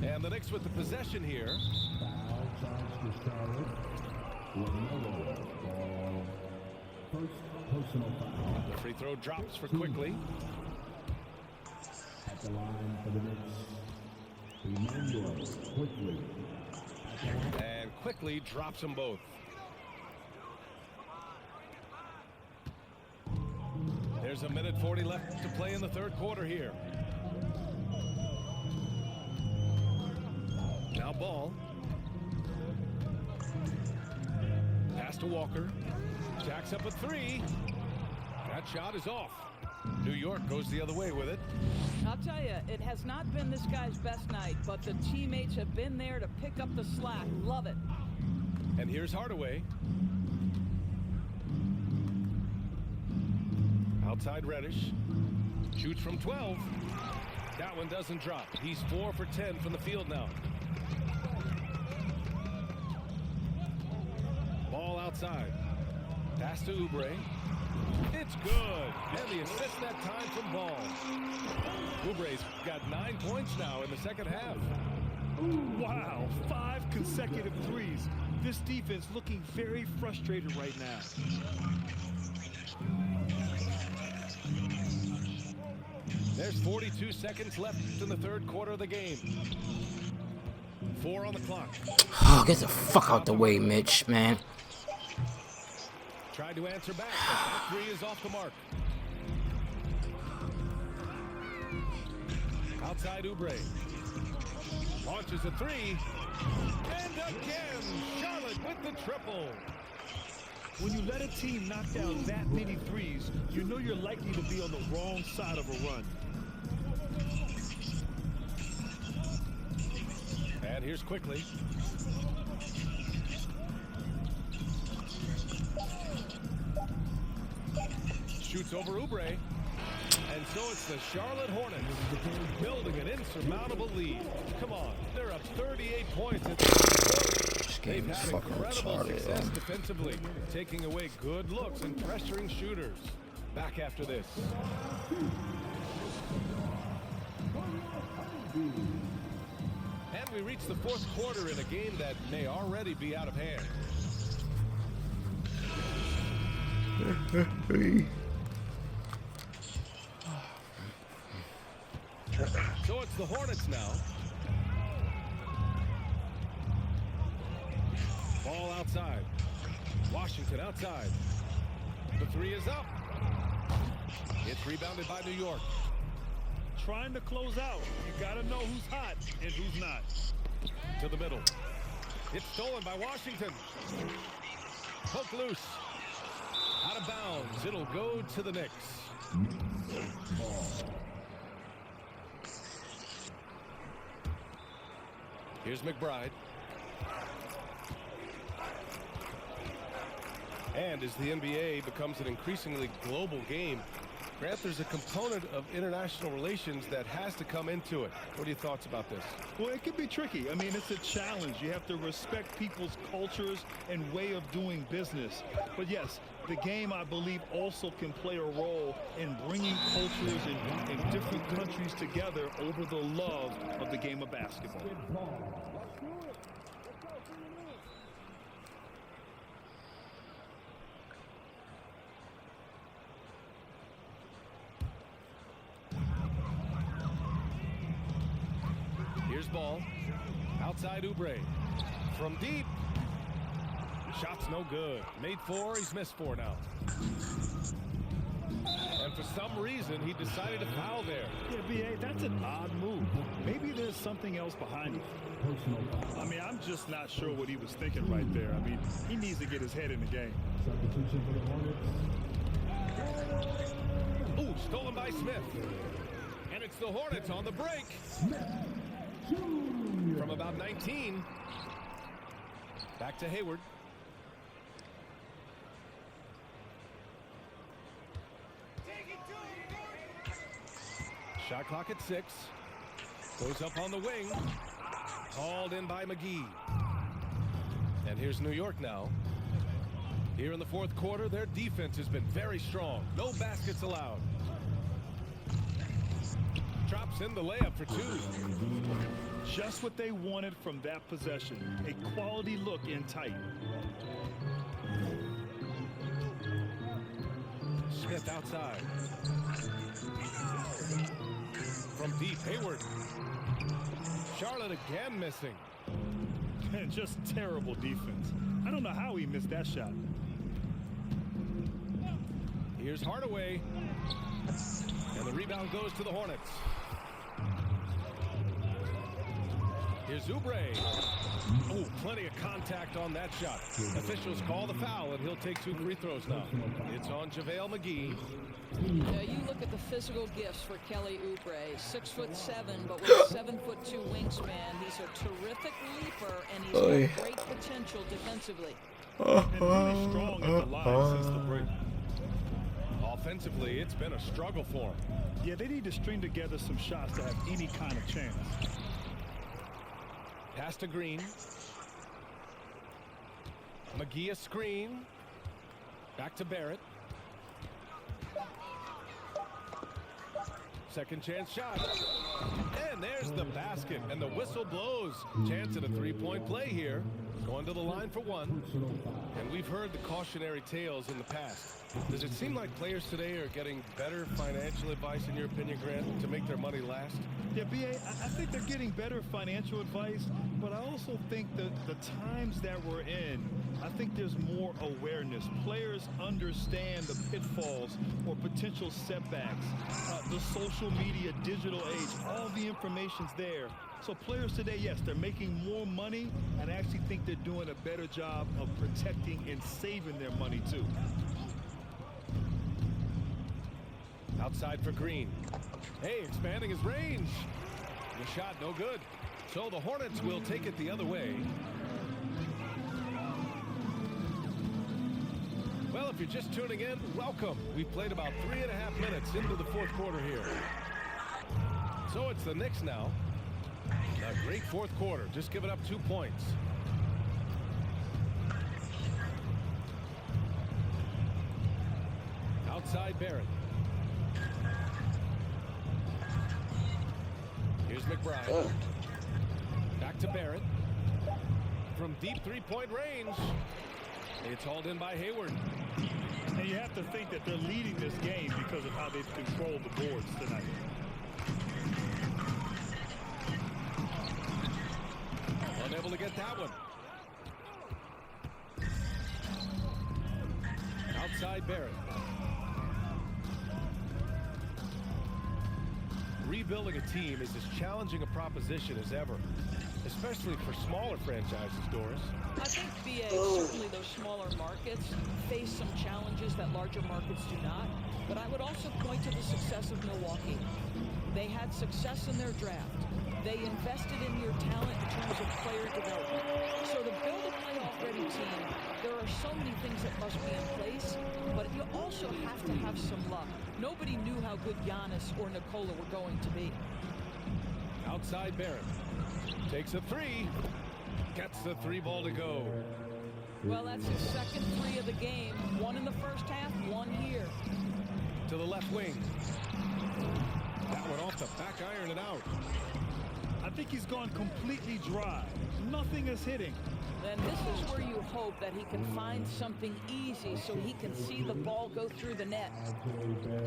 And the Knicks with the possession here. Foul charge to Charlotte. MLO for first personal foul. The free throw drops for Quickly. At the line for the Knicks, Emmanuel Quickly. And Quickly drops them both. There's a minute 40 left to play in the third quarter here. Now Ball. Pass to Walker. Jacks up a three. That shot is off. New York goes the other way with it. I'll tell you, it has not been this guy's best night, but the teammates have been there to pick up the slack. Love it. And here's Hardaway. Outside Reddish. Shoots from 12. That one doesn't drop. He's 4 for 10 from the field now. Ball outside. Pass to Oubre. It's good. And the assist that time from Ball. Oubre's got 9 points now in the second half. Wow, 5 consecutive threes. This defense looking very frustrated right now. There's 42 seconds left in the third quarter of the game. 4 on the clock. Oh, get the fuck out the way, Mitch, man. Tried to answer back, but that three is off the mark. Outside Oubre. Launches a three. And again, Charlotte with the triple. When you let a team knock down that many threes, you know you're likely to be on the wrong side of a run. And here's quickly. Shoots over Oubre. And so it's the Charlotte Hornets building an insurmountable lead. Come on, they're up 38 points. They've had incredible success defensively, taking away good looks and pressuring shooters. Back after this. And we reach the fourth quarter in a game that may already be out of hand. So it's the Hornets now. Ball outside. Washington outside. The three is up. It's rebounded by New York. Trying to close out. You got to know who's hot and who's not. To the middle. It's stolen by Washington. Poke loose. Out of bounds. It'll go to the Knicks. Here's McBride. And as the NBA becomes an increasingly global game, Grant, there's a component of international relations that has to come into it. What are your thoughts about this? Well, it can be tricky. I mean, it's a challenge. You have to respect people's cultures and way of doing business. But yes, the game, I believe, also can play a role in bringing cultures in different countries together over the love of the game of basketball. Here's ball. Outside Oubre. From deep. Shot's no good. Made four. He's missed four now. And for some reason, he decided to foul there. Yeah, B.A., that's an odd move. Maybe there's something else behind it. I mean, I'm just not sure what he was thinking right there. I mean, he needs to get his head in the game. Ooh, stolen by Smith. And it's the Hornets on the break. From about 19. Back to Hayward. Shot clock at 6. Goes up on the wing. Hauled in by McGee. And here's New York now. Here in the fourth quarter, their defense has been very strong. No baskets allowed. Drops in the layup for 2. Just what they wanted from that possession. A quality look in tight. Smith outside. From deep, Hayward. Charlotte again missing. And just terrible defense. I don't know how he missed that shot. Here's Hardaway. And the rebound goes to the Hornets. Here's Oubre. Oh, plenty of contact on that shot. Officials call the foul, and he'll take 2 free throws now. It's on JaVale McGee. Now you look at the physical gifts for Kelly Oubre. 6'7", but with a 7'2" wingspan. He's a terrific leaper, and he's got great potential defensively. And really strong at the line since the break. Offensively, it's been a struggle for him. Yeah, they need to string together some shots to have any kind of chance. Pass to Green. McGee a screen. Back to Barrett. Second chance shot. And there's the basket. And the whistle blows. Chance at a 3-point play here. Going to the line for 1. And we've heard the cautionary tales in the past. Does it seem like players today are getting better financial advice, in your opinion, Grant, to make their money last? Yeah, B.A., I think they're getting better financial advice, but I also think that the times that we're in, I think there's more awareness. Players understand the pitfalls or potential setbacks. The social media, digital age, all the information's there. So players today, yes, they're making more money, and I actually think they're doing a better job of protecting and saving their money, too. Outside for Green. Hey, expanding his range. The shot no good. So the Hornets will take it the other way. Well, if you're just tuning in, welcome. We've played about 3.5 minutes into the fourth quarter here. So it's the Knicks now. A great fourth quarter, just giving up 2 points. Outside Barrett. Here's McBride. Back to Barrett. From deep three-point range. It's hauled in by Hayward. And you have to think that they're leading this game because of how they've controlled the boards tonight. Unable to get that one. Outside Barrett. Rebuilding a team is as challenging a proposition as ever, especially for smaller franchises, Doris. I think BA, certainly those smaller markets, face some challenges that larger markets do not. But I would also point to the success of Milwaukee. They had success in their draft. They invested in your talent in terms of player development. So to build a playoff-ready team, there are so many things that must be in place, but you also have to have some luck. Nobody knew how good Giannis or Nikola were going to be. Outside Barrett. Takes a three. Gets the three ball to go. Well, that's his second three of the game. One in the first half, one here. To the left wing. That one off the back iron and out. I think he's gone completely dry. Nothing is hitting. Then this is where you hope that he can find something easy so he can see the ball go through the net.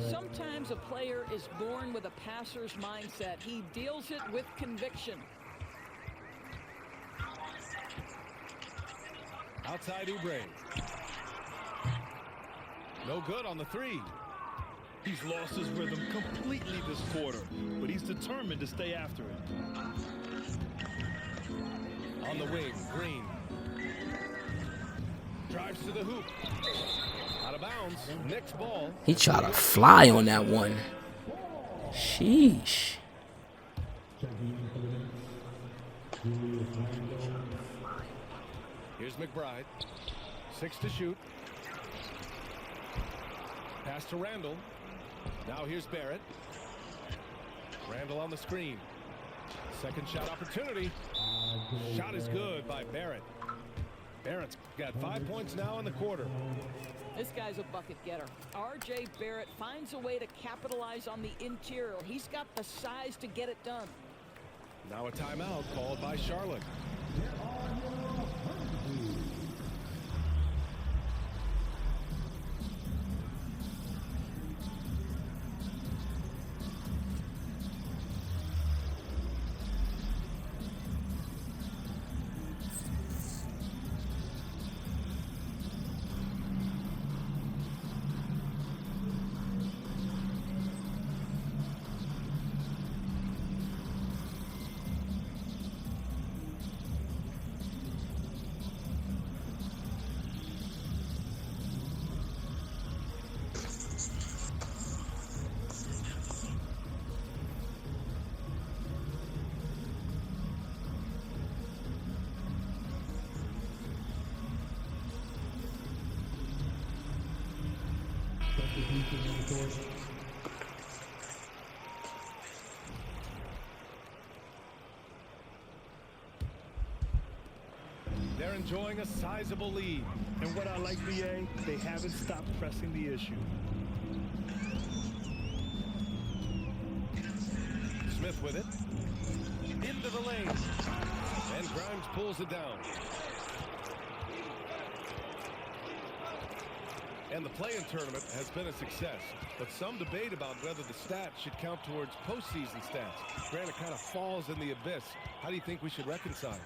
Sometimes a player is born with a passer's mindset. He deals it with conviction. Outside Oubre. No good on the three. He's lost his rhythm completely this quarter, but he's determined to stay after it. On the wing, Green. Drives to the hoop. Out of bounds. Knicks ball. He tried to fly on that one. Sheesh. Here's McBride. 6 to shoot. Pass to Randall. Now here's Barrett. Randall on the screen. Second shot opportunity. Shot is good by Barrett. Barrett's got 5 points now in the quarter. This guy's a bucket getter. R.J. Barrett finds a way to capitalize on the interior. He's got the size to get it done. Now a timeout called by Charlotte. They're enjoying a sizable lead. And what I like, BA, they haven't stopped pressing the issue. Smith with it. Into the lane. And Grimes pulls it down. And the play-in tournament has been a success, but some debate about whether the stats should count towards postseason stats. Granted, kind of falls in the abyss. How do you think we should reconcile?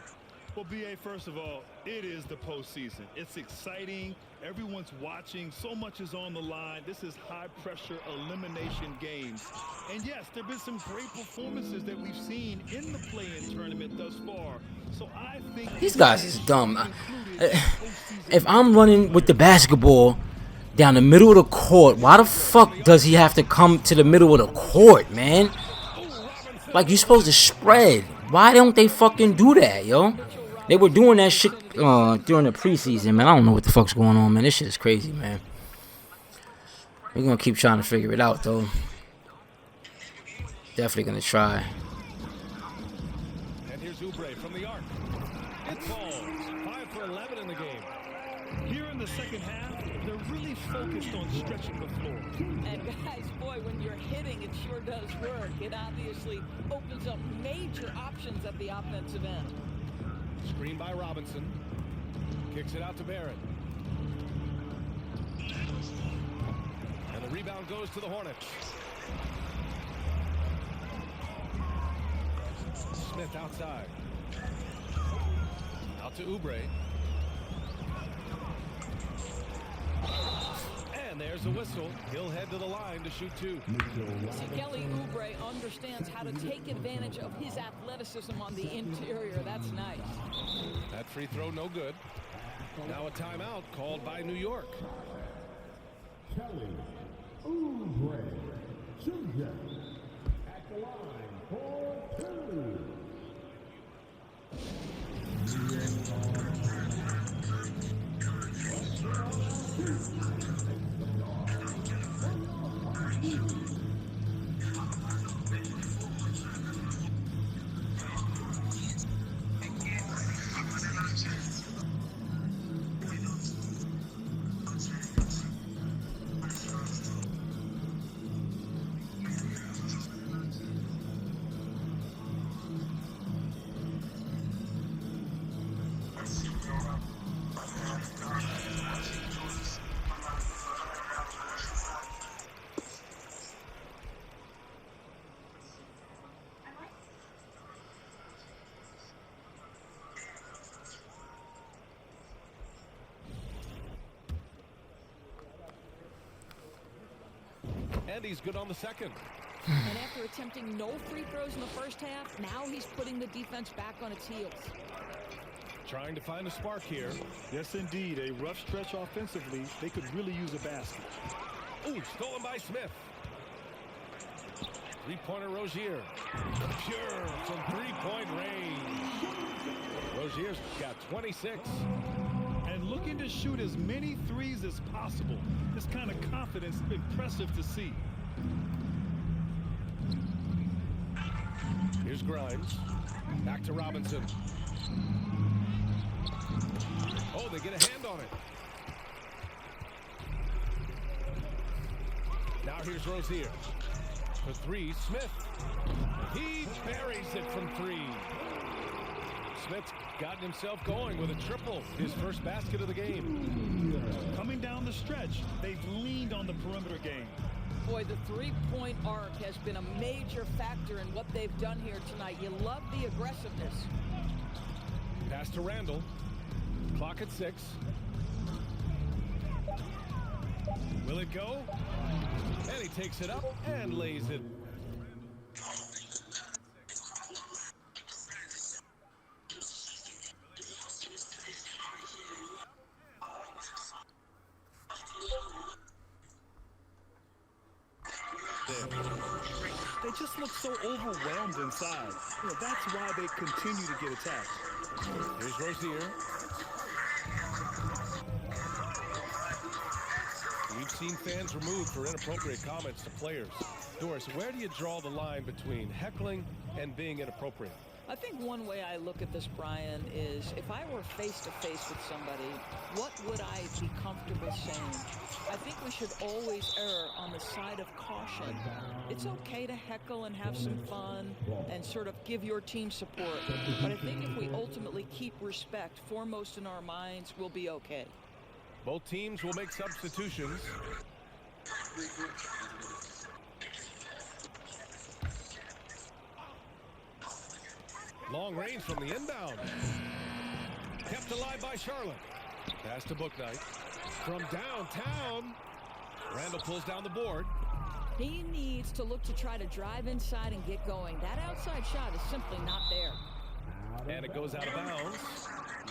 Well, BA, first of all, it is the postseason. It's exciting. Everyone's watching. So much is on the line. This is high-pressure elimination games. And yes, there have been some great performances that we've seen in the play-in tournament thus far. So I think These guys is dumb. If I'm running with the basketball down the middle of the court, why the fuck does he have to come to the middle of the court, man? Like, you're supposed to spread. Why don't they fucking do that, yo? They were doing that shit during the preseason, man. I don't know what the fuck's going on, man. This shit is crazy, man. We're gonna keep trying to figure it out, though. Definitely gonna try. And here's Oubre from the arc. It falls. 5 for 11 in the game. Here in the second half, they're really focused on stretching the floor. And guys, boy, when you're hitting, it sure does work. It obviously opens up major options at the offensive end. Screen by Robinson. Kicks it out to Barrett. And the rebound goes to the Hornets. Smith outside. Out to Oubre. And there's a whistle. He'll head to the line to shoot 2. See, Kelly Oubre understands how to take advantage of his athleticism on the interior. That's nice. That free throw no good. Now a timeout called by New York. Kelly Oubre Jr. at the line for 2. And he's good on the second. And after attempting no free throws in the first half, now he's putting the defense back on its heels. Trying to find a spark here. Yes, indeed. A rough stretch offensively. They could really use a basket. Ooh, stolen by Smith. Three-pointer Rozier. Pure from three-point range. Rozier's got 26. And looking to shoot as many threes as possible. This kind of confidence is impressive to see. Here's Grimes. Back to Robinson. Oh, they get a hand on it. Now here's Rozier. For 3, Smith. He buries it from 3. Smith's gotten himself going with a triple. His first basket of the game. Coming down the stretch, they've leaned on the perimeter game. Boy, the three-point arc has been a major factor in what they've done here tonight. You love the aggressiveness. Pass to Randall. Clock at 6. Will it go? And he takes it up and lays it. They just look so overwhelmed inside. You know, that's why they continue to get attacked. Here's Rozier. We've seen fans removed for inappropriate comments to players. Doris, where do you draw the line between heckling and being inappropriate? I think one way I look at this, Brian, is if I were face-to-face with somebody, what would I be comfortable saying? I think we should always err on the side of caution. It's okay to heckle and have some fun and sort of give your team support. But I think if we ultimately keep respect foremost in our minds, we'll be okay. Both teams will make substitutions. Long range from the inbound. Kept alive by Charlotte. Pass to Bouknight. From downtown. Randall pulls down the board. He needs to look to try to drive inside and get going. That outside shot is simply not there. And it goes out of bounds.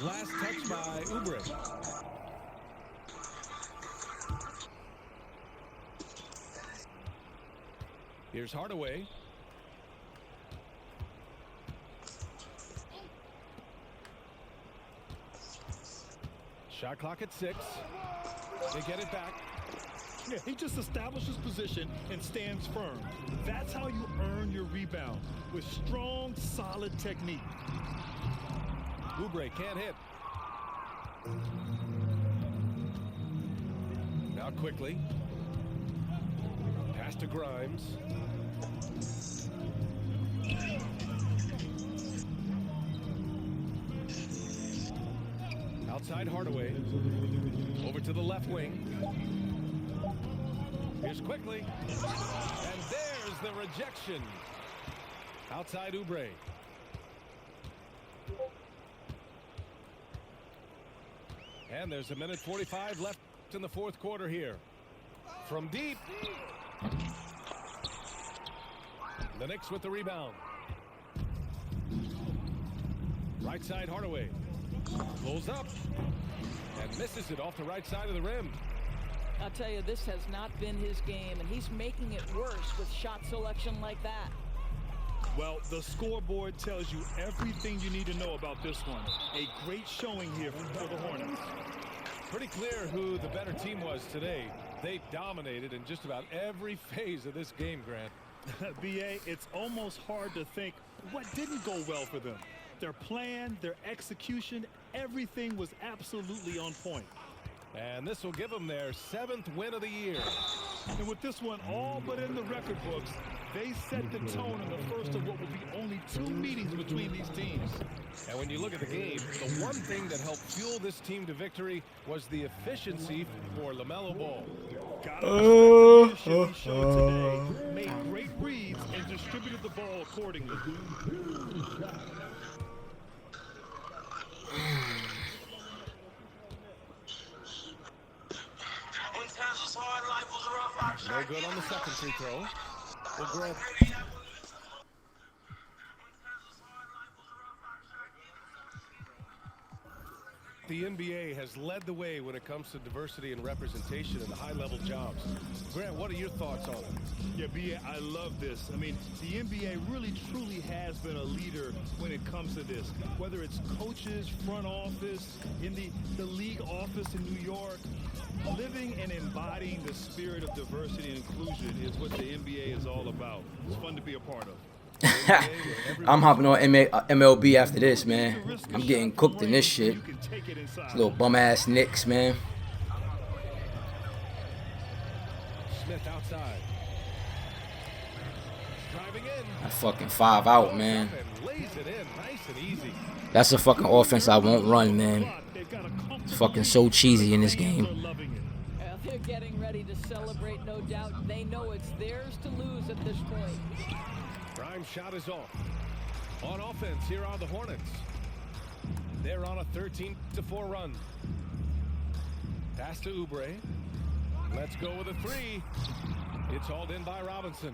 Last touch by Oubre. Here's Hardaway. Shot clock at 6. They get it back. Yeah, he just establishes position and stands firm. That's how you earn your rebound, with strong, solid technique. Oubre can't hit. Now quickly. Pass to Grimes. Outside Hardaway. Over to the left wing. Here's quickly. And there's the rejection. Outside Oubre. And there's 1:45 left in the fourth quarter here. From deep. The Knicks with the rebound. Right side Hardaway. Pulls up. And misses it off the right side of the rim. I'll tell you, this has not been his game, and he's making it worse with shot selection like that. Well, the scoreboard tells you everything you need to know about this one. A great showing here for the Hornets. Pretty clear who the better team was today. They dominated in just about every phase of this game, Grant. BA, it's almost hard to think what didn't go well for them. Their plan, their execution, everything was absolutely on point. And this will give them their 7th win of the year. And with this one all but in the record books, they set the tone in the first of what will be only 2 meetings between these teams. And when you look at the game, the one thing that helped fuel this team to victory was the efficiency for LaMelo Ball. Got to respect the leadership he showed today, made great reads, and distributed the ball accordingly. No good on the second free throw. Well, Grant, the NBA has led the way when it comes to diversity and representation in the high-level jobs. Grant, what are your thoughts on it? Yeah, B.A., I love this. I mean, the NBA really, truly has been a leader when it comes to this. Whether it's coaches, front office, in the league office in New York, living and embodying the spirit of diversity and inclusion is what the NBA is all about. It's fun to be a part of. I'm hopping on MLB after this, man. I'm getting cooked in this shit. This little bum-ass Knicks, man. Smith outside. Driving in. That fucking 5 out, man. And lays it in nice and easy. That's a fucking offense I won't run, man. It's fucking so cheesy in this game. Well, they're getting ready to celebrate, no doubt. They know it's theirs to lose at this point. Grimes' shot is off. On offense, here are the Hornets. They're on a 13-4 run. Pass to Oubre. Let's go with a 3. It's hauled in by Robinson.